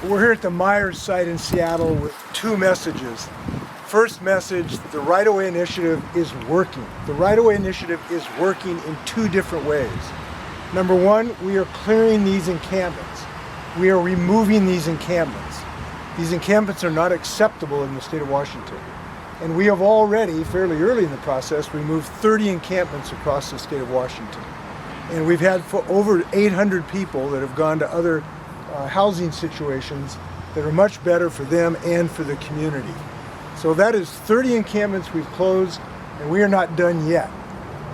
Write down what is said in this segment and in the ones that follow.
We're here at the Myers site in Seattle with two messages. First message, the right-of-way initiative is working. The right-of-way initiative is working in two different ways. Number one, we are clearing these encampments. We are removing these encampments. These encampments are not acceptable in the state of Washington. And we have already, fairly early in the process, removed 30 encampments across the state of Washington. And we've had over 800 people that have gone to other housing situations that are much better for them and for the community. So that is 30 encampments we've closed, and we are not done yet.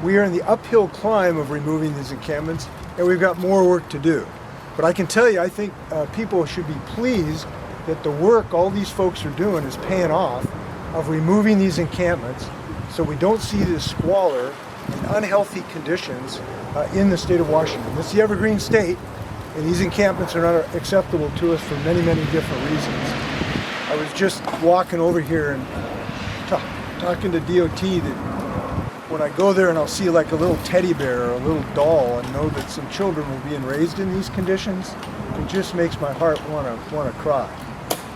We are in the uphill climb of removing these encampments, and we've got more work to do. But I can tell you, I think people should be pleased that the work all these folks are doing is paying off, of removing these encampments so we don't see this squalor and unhealthy conditions in the state of Washington. This is the evergreen state, and these encampments are not acceptable to us for many, many different reasons. I was just walking over here and talking to DOT that when I go there and I'll see like a little teddy bear or a little doll and know that some children were being raised in these conditions, it just makes my heart want to cry.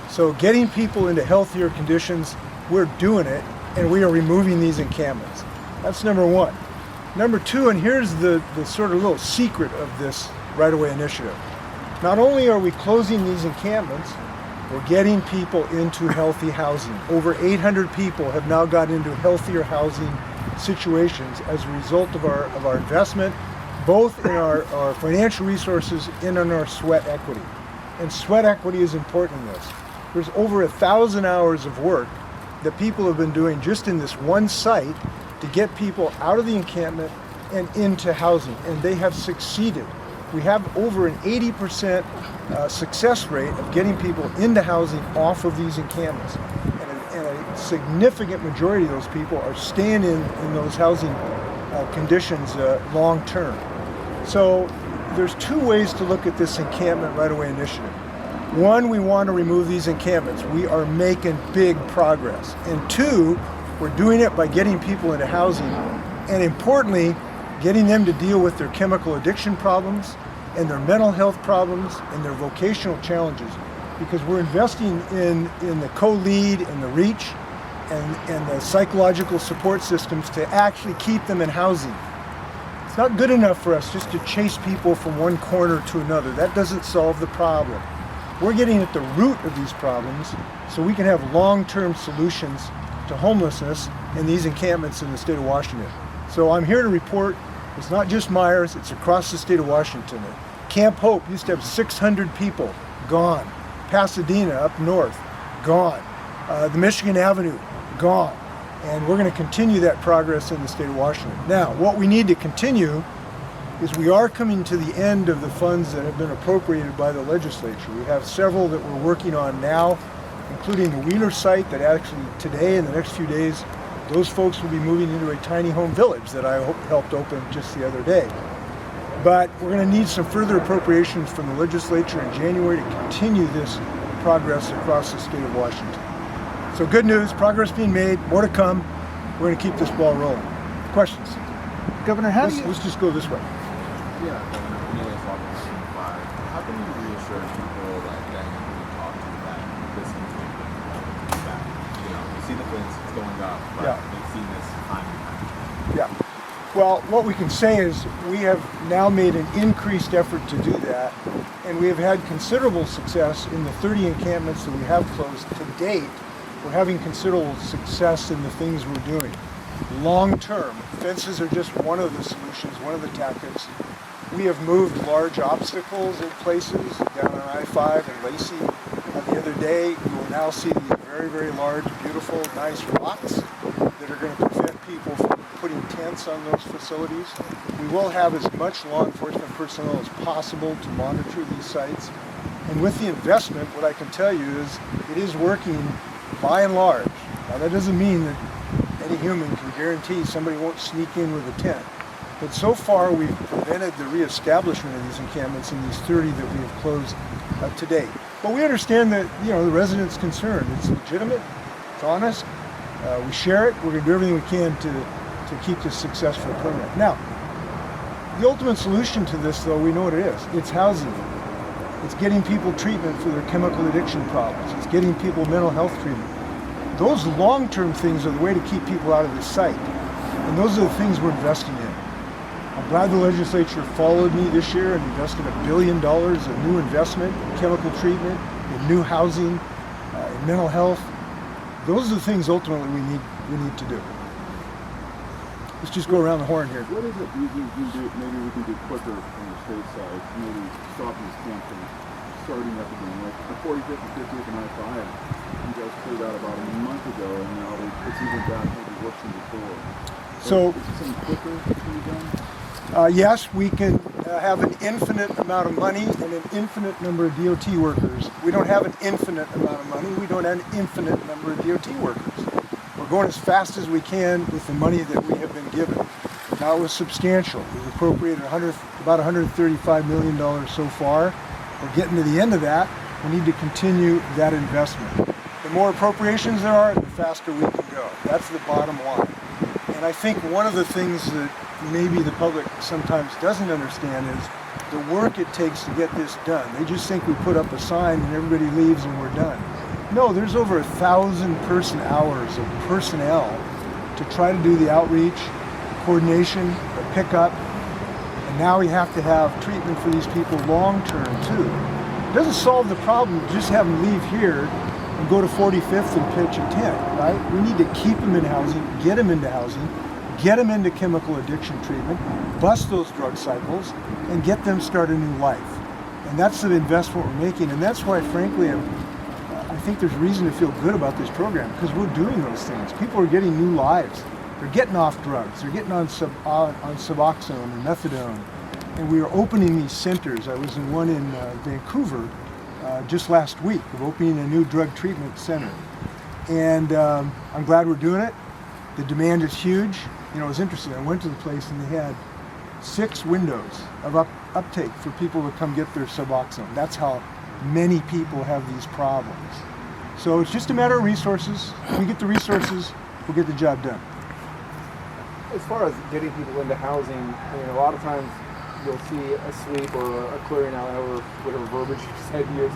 So getting people into healthier conditions, we're doing it, and we are removing these encampments. That's number one. Number two, and here's the sort of little secret of this right-of-way initiative. Not only are we closing these encampments, we're getting people into healthy housing. Over 800 people have now got into healthier housing situations as a result of our investment, both in our financial resources and in our sweat equity. And sweat equity is important in this. There's over 1,000 hours of work that people have been doing just in this one site to get people out of the encampment and into housing, and they have succeeded. We have over an 80% success rate of getting people into housing off of these encampments. And a significant majority of those people are staying in those housing conditions long term. So there's two ways to look at this encampment right-of-way initiative. One, we want to remove these encampments. We are making big progress. And two, we're doing it by getting people into housing, and importantly, getting them to deal with their chemical addiction problems and their mental health problems and their vocational challenges, because we're investing in the co-lead and the reach and the psychological support systems to actually keep them in housing. It's not good enough for us just to chase people from one corner to another. That doesn't solve the problem. We're getting at the root of these problems so we can have long-term solutions to homelessness in these encampments in the state of Washington. So I'm here to report it's not just Myers, it's across the state of Washington. Camp Hope used to have 600 people, gone. Pasadena up north, gone. The Michigan Avenue, gone. And we're going to continue that progress in the state of Washington. Now, what we need to continue is we are coming to the end of the funds that have been appropriated by the legislature. We have several that we're working on now, including the Wheeler site that actually today, in the next few days, those folks will be moving into a tiny home village that I helped open just the other day. But we're going to need some further appropriations from the legislature in January to continue this progress across the state of Washington. So good news, progress being made, more to come. We're going to keep this ball rolling. Questions? Governor, let's just go this way. Yeah, how can you reassure people that you talk to that this is going back? You see the fence, it's going up, but they've seen this time and time again. Yeah. Well, what we can say is we have now made an increased effort to do that, and we have had considerable success in the 30 encampments that we have closed to date. We're having considerable success in the things we're doing. Long term, fences are just one of the solutions, one of the tactics. We have moved large obstacles in places down on I-5 and Lacey. The other day, you will now see these very, very large, beautiful, nice rocks that are going to prevent people from putting tents on those facilities. We will have as much law enforcement personnel as possible to monitor these sites. And with the investment, what I can tell you is it is working by and large. Now that doesn't mean that any human can guarantee somebody won't sneak in with a tent. But so far we've prevented the reestablishment of these encampments in these 30 that we have closed to date. But we understand that the residents' concern. It's legitimate, it's honest, we share it, we're going to do everything we can to keep this successful permanent. Now, the ultimate solution to this, though, we know what it is. It's housing. It's getting people treatment for their chemical addiction problems. It's getting people mental health treatment. Those long-term things are the way to keep people out of this site. And those are the things we're investing in. I'm glad the legislature followed me this year and invested $1 billion in new investment, in chemical treatment, in new housing, in mental health. Those are the things ultimately we need to do. Let's just go around the horn here. What is it you can do, maybe we can do quicker on the state side, maybe stopping this camp from starting up again? Like the 45th and 50th and I-5, you guys cleared out about a month ago, and now it's even back maybe worse than before. So, is it something quicker that can be done? Yes, we can have an infinite amount of money and an infinite number of DOT workers. We don't have an infinite amount of money. We don't have an infinite number of DOT workers. We're going as fast as we can with the money that we have been given. Now, it was substantial. We've appropriated about $135 million so far. We're getting to the end of that. We need to continue that investment. The more appropriations there are, the faster we can go. That's the bottom line. And I think one of the things that maybe the public sometimes doesn't understand is the work it takes to get this done. They just think we put up a sign and everybody leaves and we're done. No, there's over 1,000 person hours of personnel to try to do the outreach, coordination, the pickup, and now we have to have treatment for these people long term too. It doesn't solve the problem to just have them leave here and go to 45th and pitch a tent, right? We need to keep them in housing, get them into housing, get them into chemical addiction treatment, bust those drug cycles, and get them start a new life. And that's the investment we're making, and that's why, frankly, I think there's reason to feel good about this program, because we're doing those things. People are getting new lives. They're getting off drugs. They're getting on Suboxone and methadone. And we are opening these centers. I was in one in Vancouver just last week of opening a new drug treatment center. And I'm glad we're doing it. The demand is huge. You know, it was interesting. I went to the place and they had 6 windows of uptake for people to come get their Suboxone. That's how many people have these problems. So it's just a matter of resources. If we get the resources, we'll get the job done. As far as getting people into housing, I mean, a lot of times you'll see a sweep or a clearing out, or whatever verbiage you decide to use.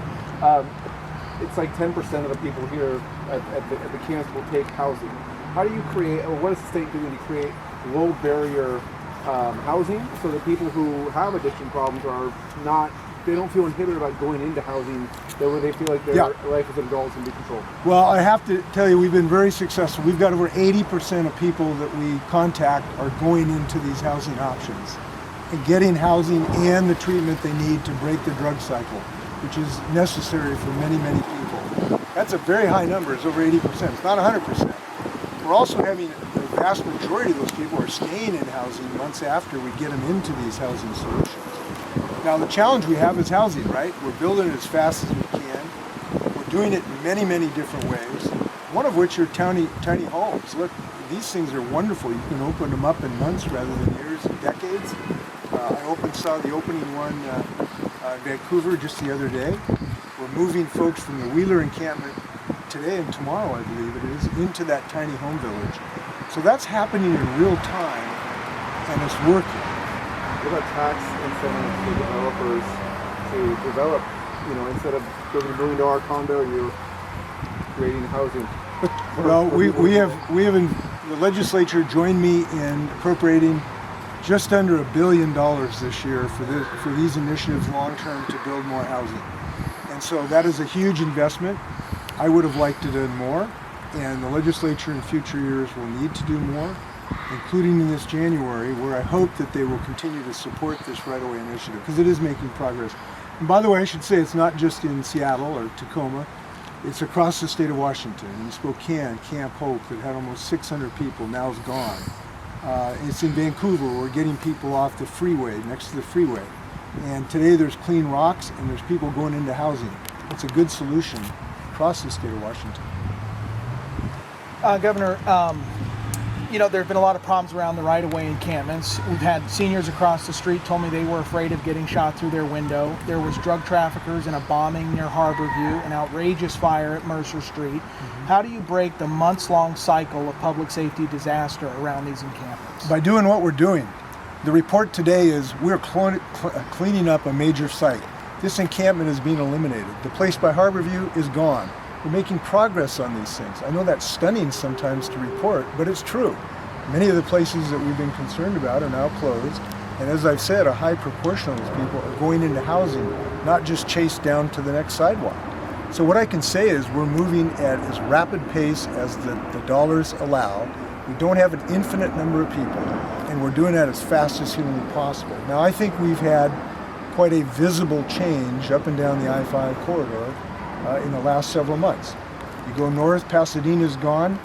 It's like 10% of the people here at the camps will take housing. How do you create, or what is the state doing to create low barrier housing so that people who have addiction problems are not, they don't feel inhibited about going into housing, where they feel like their life as adults can be controlled? Well, I have to tell you, we've been very successful. We've got over 80% of people that we contact are going into these housing options and getting housing and the treatment they need to break the drug cycle, which is necessary for many, many people. That's a very high number. It's over 80%. It's not 100%. We're also having the vast majority of those people are staying in housing months after we get them into these housing solutions. Now, the challenge we have is housing, right? We're building it as fast as we can. We're doing it in many, many different ways, one of which are tiny homes. Look, these things are wonderful. You can open them up in months rather than years and decades. I saw the opening one in Vancouver just the other day. We're moving folks from the Wheeler encampment today and tomorrow, I believe it is, into that tiny home village. So that's happening in real time, and it's working. What about tax incentives for developers to develop, you know, instead of building $1 million condo, you're creating housing? Well, the legislature joined me in appropriating just under $1 billion this year for these initiatives long term to build more housing. And so that is a huge investment. I would have liked to do more, and the legislature in future years will need to do more, including in this January, where I hope that they will continue to support this right-of-way initiative, because it is making progress. And by the way, I should say it's not just in Seattle or Tacoma. It's across the state of Washington. In Spokane, Camp Hope, that had almost 600 people, now is gone. It's in Vancouver. We're getting people off the freeway, next to the freeway. And today there's Clean Rocks, and there's people going into housing. It's a good solution across the state of Washington. Governor, you know, there have been a lot of problems around the right-of-way encampments. We've had seniors across the street told me they were afraid of getting shot through their window. There was drug traffickers and a bombing near Harborview, an outrageous fire at Mercer Street. Mm-hmm. How do you break the months-long cycle of public safety disaster around these encampments? By doing what we're doing. The report today is we're cleaning up a major site. This encampment is being eliminated. The place by Harborview is gone. We're making progress on these things. I know that's stunning sometimes to report, but it's true. Many of the places that we've been concerned about are now closed. And as I've said, a high proportion of those people are going into housing, not just chased down to the next sidewalk. So what I can say is we're moving at as rapid pace as the dollars allow. We don't have an infinite number of people, and we're doing that as fast as humanly possible. Now, I think we've had quite a visible change up and down the I-5 corridor in the last several months. You go north, Pasadena's gone.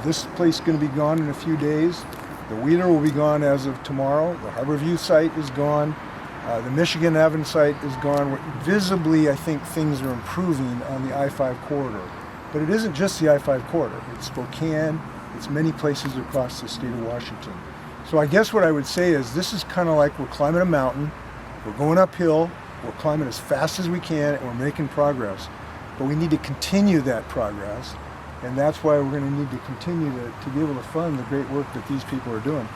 This place is going to be gone in a few days. The Wheeler will be gone as of tomorrow. The Harborview site is gone. The Michigan Avenue site is gone. Visibly, I think things are improving on the I-5 corridor. But it isn't just the I-5 corridor. It's Spokane. It's many places across the state of Washington. So I guess what I would say is this is kind of like we're climbing a mountain. We're going uphill. We're climbing as fast as we can, and we're making progress. But we need to continue that progress. And that's why we're going to need to continue to be able to fund the great work that these people are doing.